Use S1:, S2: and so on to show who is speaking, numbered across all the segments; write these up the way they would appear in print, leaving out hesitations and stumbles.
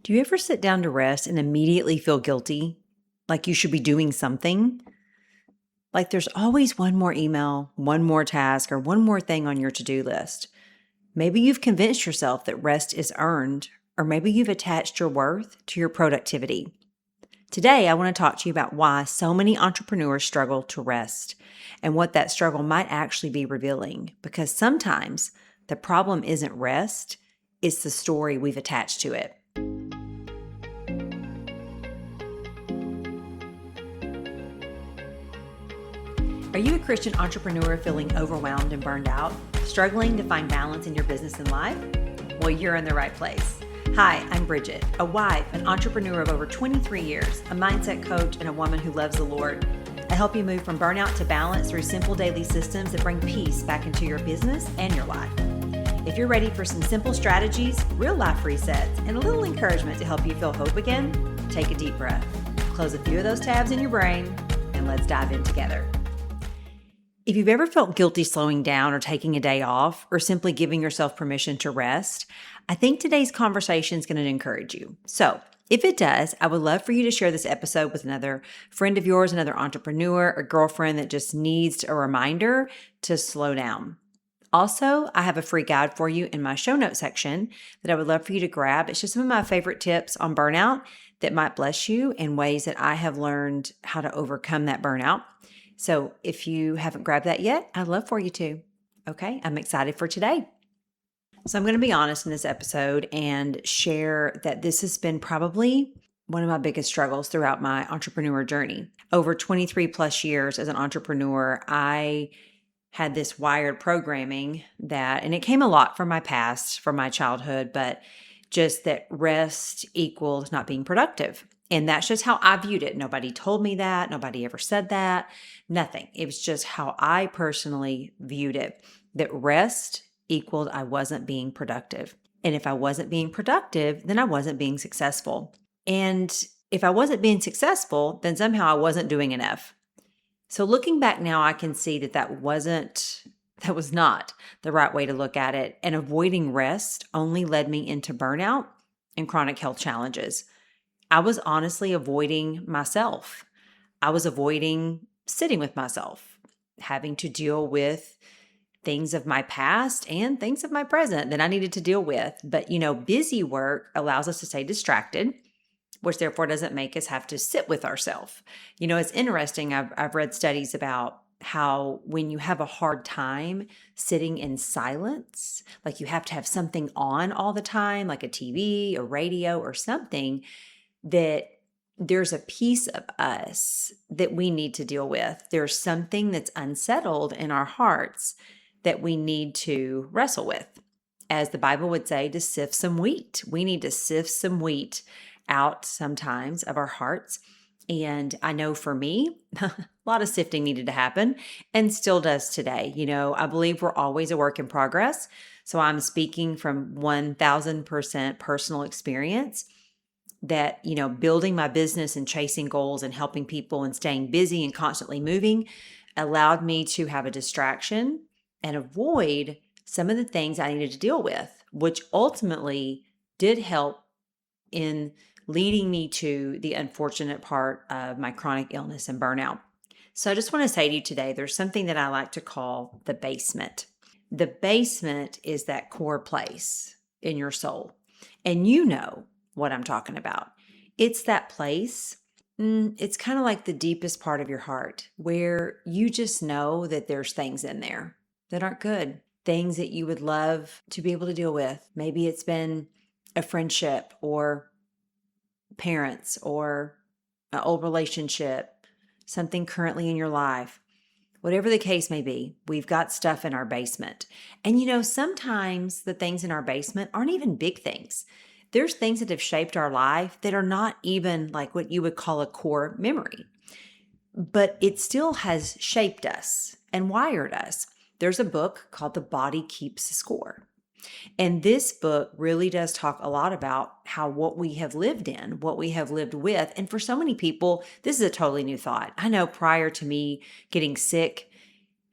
S1: Do you ever sit down to rest and immediately feel guilty? Like you should be doing something? Like there's always one more email, one more task, or one more thing on your to do list. Maybe you've convinced yourself that rest is earned, or maybe you've attached your worth to your productivity. Today, I want to talk to you about why so many entrepreneurs struggle to rest and what that struggle might actually be revealing. Because sometimes the problem isn't rest, it's the story we've attached to it. Are you a Christian entrepreneur feeling overwhelmed and burned out, struggling to find balance in your business and life? Well, you're in the right place. Hi, I'm Bridget, a wife, an entrepreneur of over 23 years, a mindset coach, and a woman who loves the Lord. I help you move from burnout to balance through simple daily systems that bring peace back into your business and your life. If you're ready for some simple strategies, real life resets, and a little encouragement to help you feel hope again, take a deep breath, close a few of those tabs in your brain, and let's dive in together. If you've ever felt guilty slowing down or taking a day off or simply giving yourself permission to rest, I think today's conversation is going to encourage you. So if it does, I would love for you to share this episode with another friend of yours, another entrepreneur or girlfriend that just needs a reminder to slow down. Also, I have a free guide for you in my show notes section that I would love for you to grab. It's just some of my favorite tips on burnout that might bless you in ways that I have learned how to overcome that burnout. So if you haven't grabbed that yet, I'd love for you to. Okay, I'm excited for today. So I'm going to be honest in this episode and share that this has been probably one of my biggest struggles throughout my entrepreneur journey. Over 23 plus years as an entrepreneur, I had this wired programming and it came a lot from my past, from my childhood, but just that rest equals not being productive. And that's just how I viewed it. Nobody told me that. Nobody ever said that. Nothing. It was just how I personally viewed it, that rest equaled I wasn't being productive. And if I wasn't being productive, then I wasn't being successful. And if I wasn't being successful, then somehow I wasn't doing enough. So looking back now, I can see that was not the right way to look at it. And avoiding rest only led me into burnout and chronic health challenges. I was honestly avoiding myself. I was avoiding sitting with myself, having to deal with things of my past and things of my present that I needed to deal with. But, busy work allows us to stay distracted, which therefore doesn't make us have to sit with ourselves. It's interesting. I've read studies about how when you have a hard time sitting in silence, like you have to have something on all the time, like a TV, a radio, or something, that there's a piece of us that we need to deal with. There's something that's unsettled in our hearts that we need to wrestle with. As the Bible would say, to sift some wheat. We need to sift some wheat out sometimes of our hearts. And I know for me, a lot of sifting needed to happen and still does today. I believe we're always a work in progress. So I'm speaking from 1000% personal experience that, building my business and chasing goals and helping people and staying busy and constantly moving allowed me to have a distraction and avoid some of the things I needed to deal with, which ultimately did help in leading me to the unfortunate part of my chronic illness and burnout. So I just want to say to you today, there's something that I like to call the basement. The basement is that core place in your soul. And you know what I'm talking about. It's that place. It's kind of like the deepest part of your heart where you just know that there's things in there that aren't good, things that you would love to be able to deal with. Maybe it's been a friendship or parents or an old relationship, something currently in your life. Whatever the case may be, we've got stuff in our basement. And sometimes the things in our basement aren't even big things. There's things that have shaped our life that are not even like what you would call a core memory, but it still has shaped us and wired us. There's a book called The Body Keeps Score. And this book really does talk a lot about how what we have lived in, what we have lived with. And for so many people, this is a totally new thought. I know prior to me getting sick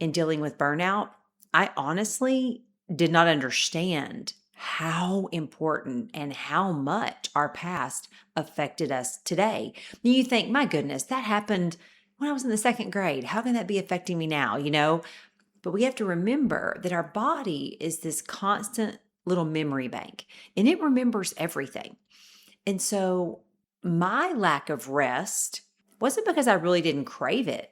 S1: and dealing with burnout, I honestly did not understand how important and how much our past affected us today. You think, my goodness, that happened when I was in the second grade. How can that be affecting me now? But we have to remember that our body is this constant little memory bank and it remembers everything. And so my lack of rest wasn't because I really didn't crave it.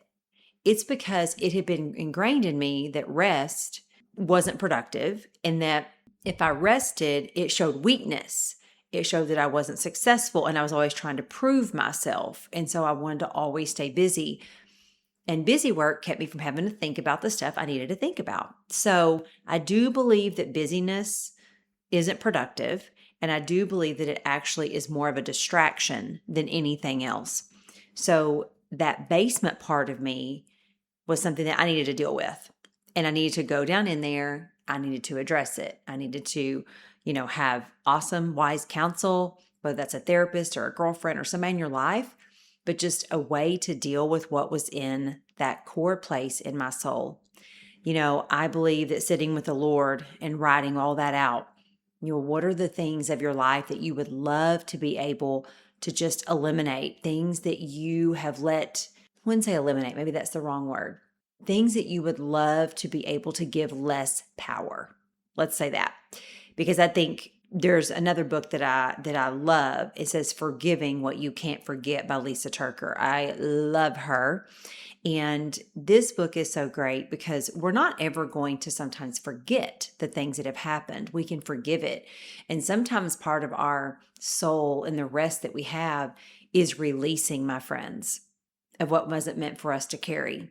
S1: It's because it had been ingrained in me that rest wasn't productive and that if I rested, it showed weakness. It showed that I wasn't successful and I was always trying to prove myself. And so I wanted to always stay busy. And busy work kept me from having to think about the stuff I needed to think about. So I do believe that busyness isn't productive. And I do believe that it actually is more of a distraction than anything else. So that basement part of me was something that I needed to deal with. And I needed to go down in there. I needed to address it. I needed to, have awesome, wise counsel, whether that's a therapist or a girlfriend or somebody in your life, but just a way to deal with what was in that core place in my soul. I believe that sitting with the Lord and writing all that out, what are the things of your life that you would love to be able to just eliminate? Things that you have let, I wouldn't say eliminate, maybe that's the wrong word. Things that you would love to be able to give less power. Let's say that. Because I think there's another book that I love. It says Forgiving What You Can't Forget by Lisa Turker. I love her. And this book is so great because we're not ever going to sometimes forget the things that have happened. We can forgive it. And sometimes part of our soul and the rest that we have is releasing, my friends, of what wasn't meant for us to carry.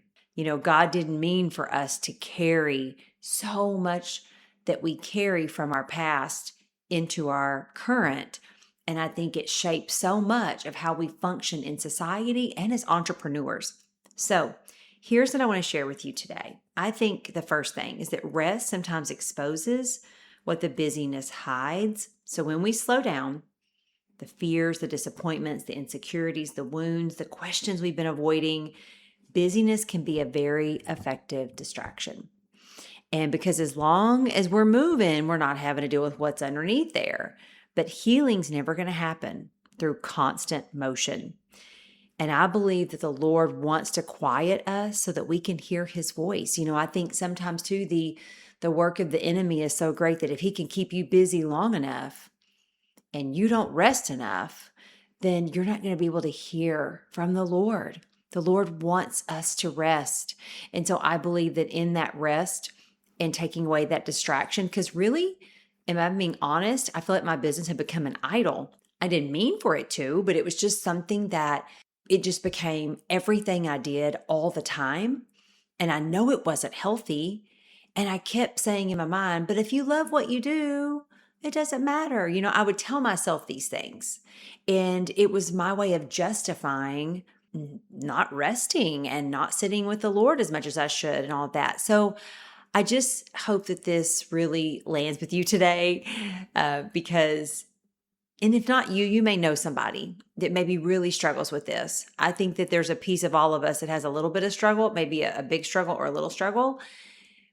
S1: God didn't mean for us to carry so much that we carry from our past into our current. And I think it shapes so much of how we function in society and as entrepreneurs. So here's what I want to share with you today. I think the first thing is that rest sometimes exposes what the busyness hides. So when we slow down, the fears, the disappointments, the insecurities, the wounds, the questions we've been avoiding, busyness can be a very effective distraction. And because as long as we're moving, we're not having to deal with what's underneath there. But healing's never going to happen through constant motion. And I believe that the Lord wants to quiet us so that we can hear his voice. I think sometimes too, the work of the enemy is so great that if he can keep you busy long enough and you don't rest enough, then you're not going to be able to hear from the Lord. The Lord wants us to rest. And so I believe that in that rest and taking away that distraction, because really, am I being honest? I feel like my business had become an idol. I didn't mean for it to, but it was just something that it just became everything I did all the time. And I know it wasn't healthy. And I kept saying in my mind, but if you love what you do, it doesn't matter. I would tell myself these things. And it was my way of justifying not resting and not sitting with the Lord as much as I should and all of that. So I just hope that this really lands with you today because and if not you, you may know somebody that maybe really struggles with this. I think that there's a piece of all of us that has a little bit of struggle, maybe a big struggle or a little struggle.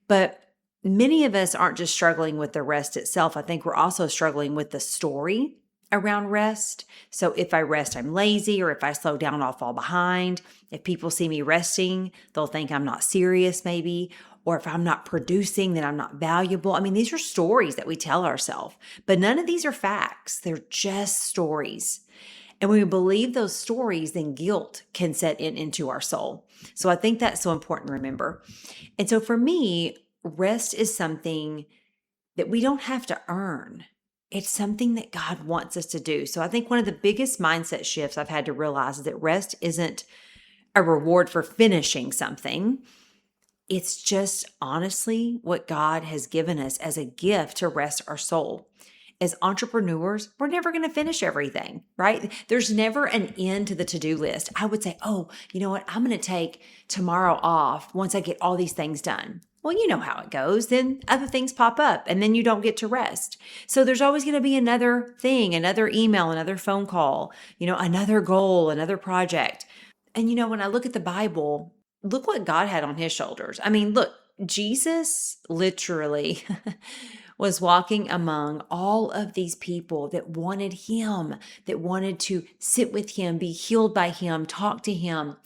S1: But many of us aren't just struggling with the rest itself. I think we're also struggling with the story around rest. So if I rest, I'm lazy, or if I slow down, I'll fall behind. If people see me resting, they'll think I'm not serious maybe. Or if I'm not producing, then I'm not valuable. I mean, these are stories that we tell ourselves, but none of these are facts. They're just stories. And when we believe those stories, then guilt can set into our soul. So I think that's so important to remember. And so for me, rest is something that we don't have to earn. It's something that God wants us to do. So I think one of the biggest mindset shifts I've had to realize is that rest isn't a reward for finishing something. It's just honestly what God has given us as a gift to rest our soul. As entrepreneurs, we're never going to finish everything, right? There's never an end to the to-do list. I would say, oh, you know what? I'm going to take tomorrow off once I get all these things done. Well, you know how it goes. Then other things pop up and then you don't get to rest. So there's always going to be another thing, another email, another phone call, another goal, another project. And when I look at the Bible, look what God had on his shoulders. I mean, look, Jesus literally was walking among all of these people that wanted him, that wanted to sit with him, be healed by him, talk to him,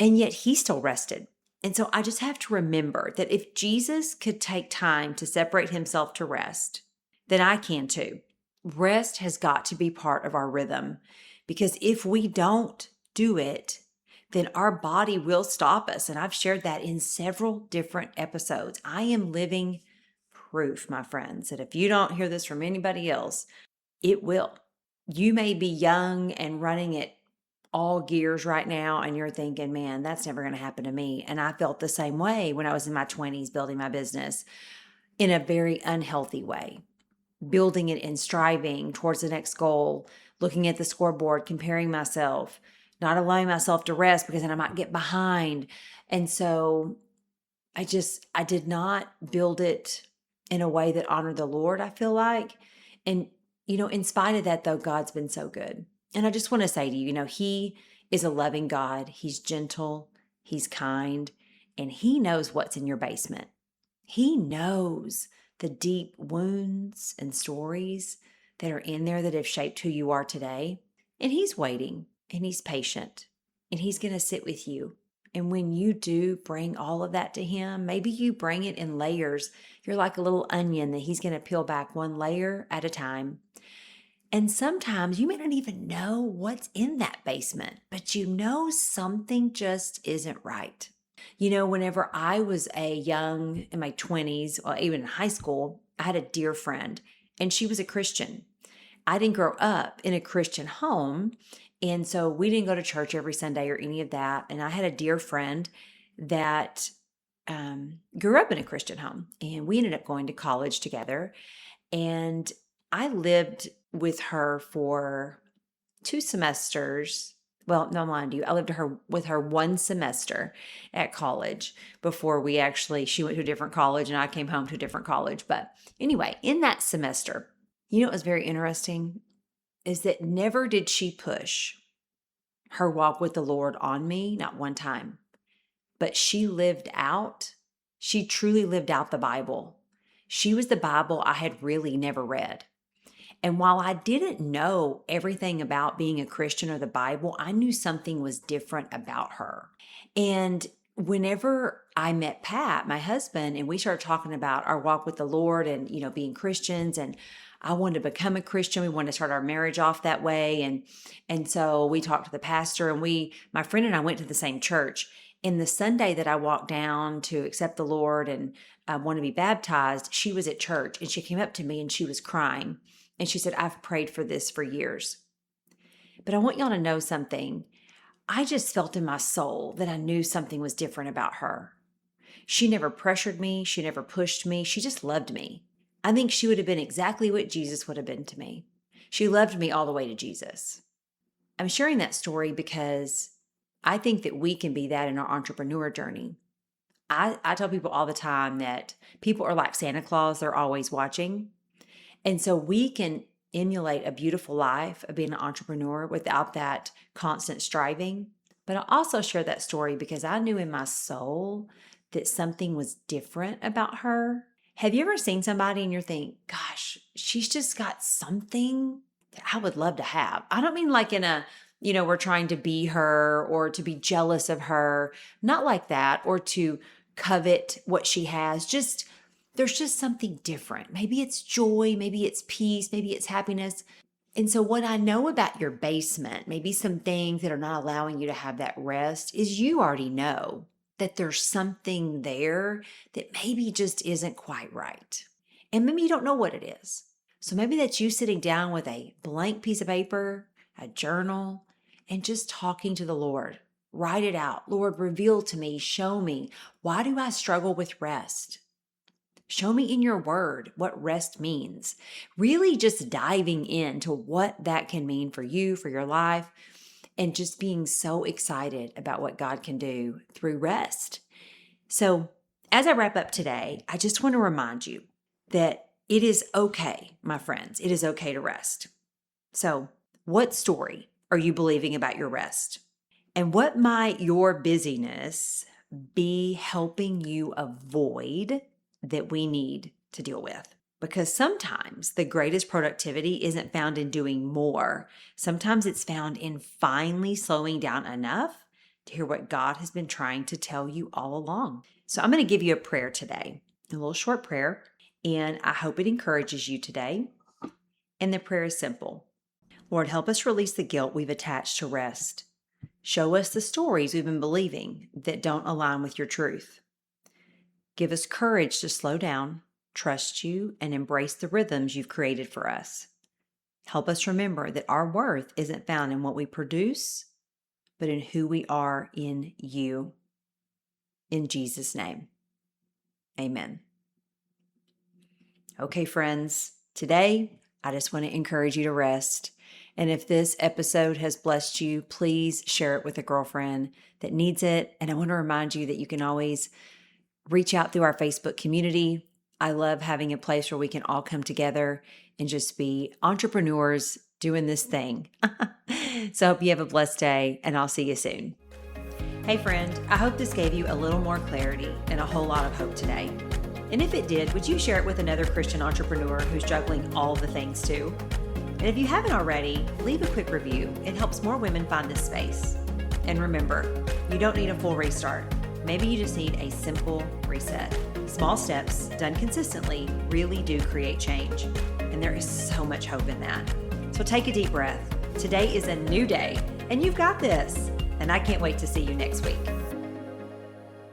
S1: and yet he still rested. And so I just have to remember that if Jesus could take time to separate himself to rest, then I can too. Rest has got to be part of our rhythm, because if we don't do it, then our body will stop us. And I've shared that in several different episodes. I am living proof, my friends, that if you don't hear this from anybody else, it will. You may be young and running at all gears right now, and you're thinking, man, that's never going to happen to me. And I felt the same way when I was in my 20s building my business in a very unhealthy way, building it and striving towards the next goal, looking at the scoreboard, comparing myself, not allowing myself to rest because then I might get behind. And so I did not build it in a way that honored the Lord, I feel like. And, in spite of that, though, God's been so good. And I just want to say to you, he is a loving God. He's gentle, he's kind, and he knows what's in your basement. He knows the deep wounds and stories that are in there that have shaped who you are today. And he's waiting, and he's patient, and he's going to sit with you. And when you do bring all of that to him, maybe you bring it in layers. You're like a little onion that he's going to peel back one layer at a time. And sometimes you may not even know what's in that basement, but something just isn't right. Whenever I was in my 20s, or even in high school, I had a dear friend, and she was a Christian. I didn't grow up in a Christian home, and so we didn't go to church every Sunday or any of that. And I had a dear friend that grew up in a Christian home, and we ended up going to college together. And I lived with her for 2 semesters. Well, no, I'm lying to you. I lived with her 1 semester at college before she went to a different college and I came home to a different college. But anyway, in that semester, what was very interesting is that never did she push her walk with the Lord on me, not one time. But she truly lived out the Bible. She was the Bible I had really never read. And while I didn't know everything about being a Christian or the Bible, I knew something was different about her. And whenever I met Pat, my husband, and we started talking about our walk with the Lord and, being Christians, and I wanted to become a Christian. We wanted to start our marriage off that way. And so we talked to the pastor, and my friend and I went to the same church. And the Sunday that I walked down to accept the Lord and want to be baptized, she was at church, and she came up to me and she was crying. And she said, I've prayed for this for years. But I want y'all to know something. I just felt in my soul that I knew something was different about her. She never pressured me. She never pushed me. She just loved me. I think she would have been exactly what Jesus would have been to me. She loved me all the way to Jesus. I'm sharing that story because I think that we can be that in our entrepreneur journey. I tell people all the time that people are like Santa Claus. They're always watching. And so we can emulate a beautiful life of being an entrepreneur without that constant striving. But I also share that story because I knew in my soul that something was different about her. Have you ever seen somebody and you think, gosh, she's just got something that I would love to have? I don't mean like in a, we're trying to be her or to be jealous of her, not like that, or to covet what she has. There's just something different. Maybe it's joy, maybe it's peace, maybe it's happiness. And so what I know about your basement, maybe some things that are not allowing you to have that rest, is you already know that there's something there that maybe just isn't quite right. And maybe you don't know what it is. So maybe that's you sitting down with a blank piece of paper, a journal, and just talking to the Lord. Write it out. Lord, reveal to me, show me, why do I struggle with rest? Show me in your word what rest means. Really just diving into what that can mean for you, for your life, and just being so excited about what God can do through rest. So as I wrap up today, I just want to remind you that it is okay, my friends. It is okay to rest. So what story are you believing about your rest? And what might your busyness be helping you avoid that we need to deal with? Because sometimes the greatest productivity isn't found in doing more. Sometimes it's found in finally slowing down enough to hear what God has been trying to tell you all along. So I'm going to give you a prayer today, a little short prayer, and I hope it encourages you today. And the prayer is simple. Lord, help us release the guilt we've attached to rest. Show us the stories we've been believing that don't align with your truth. Give us courage to slow down, trust you, and embrace the rhythms you've created for us. Help us remember that our worth isn't found in what we produce, but in who we are in you. In Jesus' name, amen. Okay, friends, today I just want to encourage you to rest. And if this episode has blessed you, please share it with a girlfriend that needs it. And I want to remind you that you can always reach out through our Facebook community. I love having a place where we can all come together and just be entrepreneurs doing this thing. So I hope you have a blessed day, and I'll see you soon. Hey friend, I hope this gave you a little more clarity and a whole lot of hope today. And if it did, would you share it with another Christian entrepreneur who's juggling all the things too? And if you haven't already, leave a quick review. It helps more women find this space. And remember, you don't need a full restart. Maybe you just need a simple reset. Small steps done consistently really do create change. And there is so much hope in that. So take a deep breath. Today is a new day, and you've got this. And I can't wait to see you next week.